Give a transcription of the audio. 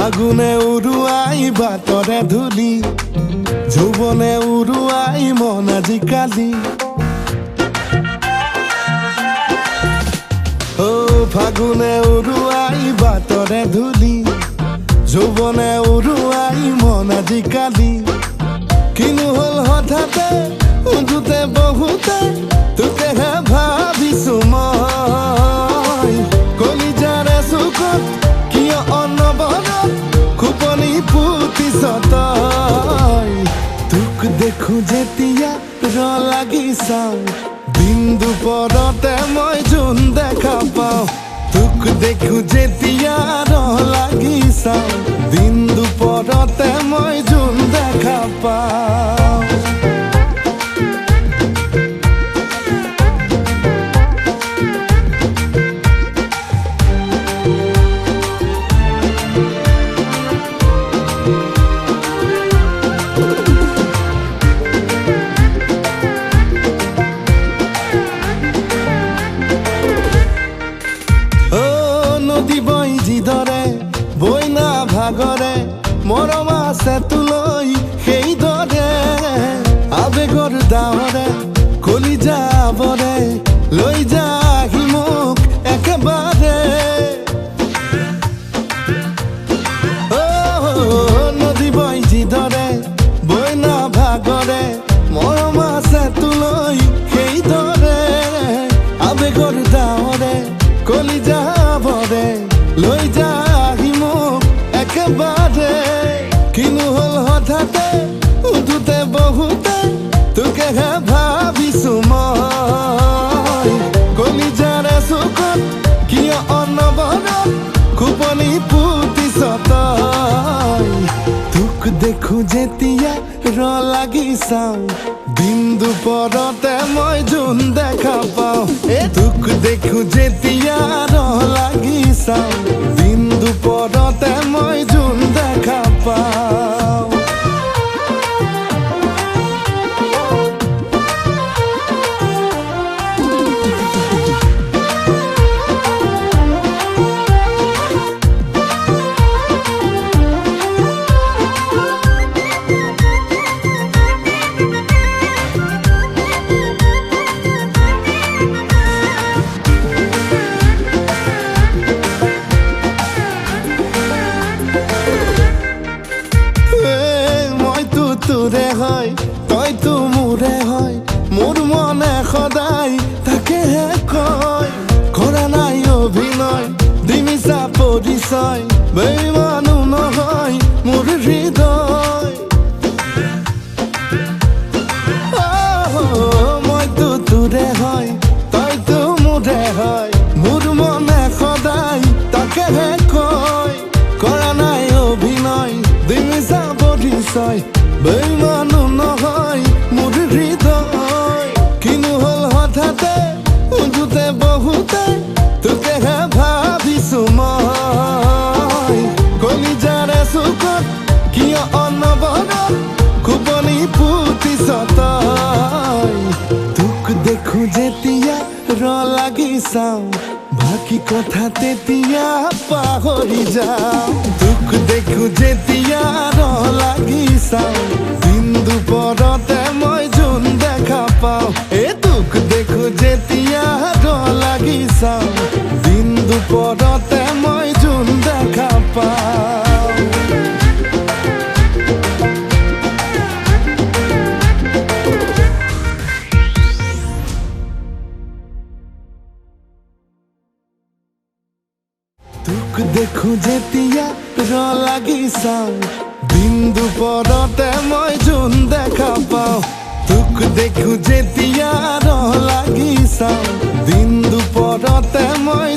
ফাগুনে উৰুৱাই বাটৰে ধূলি যৌৱনে উৰুৱাই মন আজিকালি ফাগুনে উৰুৱাই বাটৰে ধূলি যৌৱনে উৰুৱাই মন আজিকালি কিনো হ'ল হঠাতে উঠোতে বহুতে তোকেহে ভাবিছো মই কলিজাৰে চুকত কিয় অনবৰত খোপনি পুতিছ তই তোক দেখো যেতিয়া লাগি চাওঁ দিন দুপৰতে মই জোন দেখা পাওঁ তোক দেখো যেতিয়া লাগি চাওঁ দিন দুপৰতে মই জোন দেখা পাওঁ বইনা ভাগৰে মৰম আছে তোলৈ সেইদৰে আবেগৰ ডাৱৰে কলিজাবৰে লৈ যাহি মোক একেবাৰে নদী বৈ যিদৰে বইনা ভাগৰে মৰম আছে তোলৈ সেইদৰে আবেগৰ ডাৱৰে কলিজাবৰে লৈ যা একেবাৰে কিনো হ'ল হঠাতে উঠোতে বহুতে তোকেহে ভাবিছো মই কলিজাৰে চুকত কিয় অনবৰত খোপনি পুতিছ তই তোক দেখো যেতিয়া লাগি চাওঁ দিন দুপৰতে মই জোন দেখা পাওঁ তোক দেখো যেতিয়া লাগি চাওঁ দিন দুপৰতে মই জোন দেখা পাওঁ তোৰে হয় তইতো মোৰে হয় মোৰ মনে সদায় তাকেহে কয় কৰা নাই অভিনয় দিমিছা পৰিচয় বেইমানো নহয় মোৰ হৃদয় মইতো তোৰে হয় তইতো মোৰে হয় মোৰ মনে সদায় তাকেহে কয় কৰা নাই অভিনয় দিমিছা পৰিচয় বেইমানো নহয় মোৰ হৃদয় কিনো হ'ল হঠাতে উঠোতে বহুতে তোকেহে ভাবিছো মই কলিজাৰে চুকত কিয় অনবৰত খোপনি পুতিছ তই তোক দেখো যেতিয়া লাগি চাওঁ বাকী কথা তেতিয়া পাহৰি যাওঁ তোক দেখো যেতিয়া লাগি চাওঁ দিন দুপৰতে মই জোন দেখা পাওঁ তোক দেখো যেতিয়া লাগি চাওঁ দিন দুপৰতে মই জোন দেখা পাওঁ তোক দেখো যেতিয়া লাগি চাওঁ দিন দুপৰতে মই জোন দেখা পাওঁ তোক দেখো যেতিয়া লাগি চাওঁ দিন দুপৰতে মই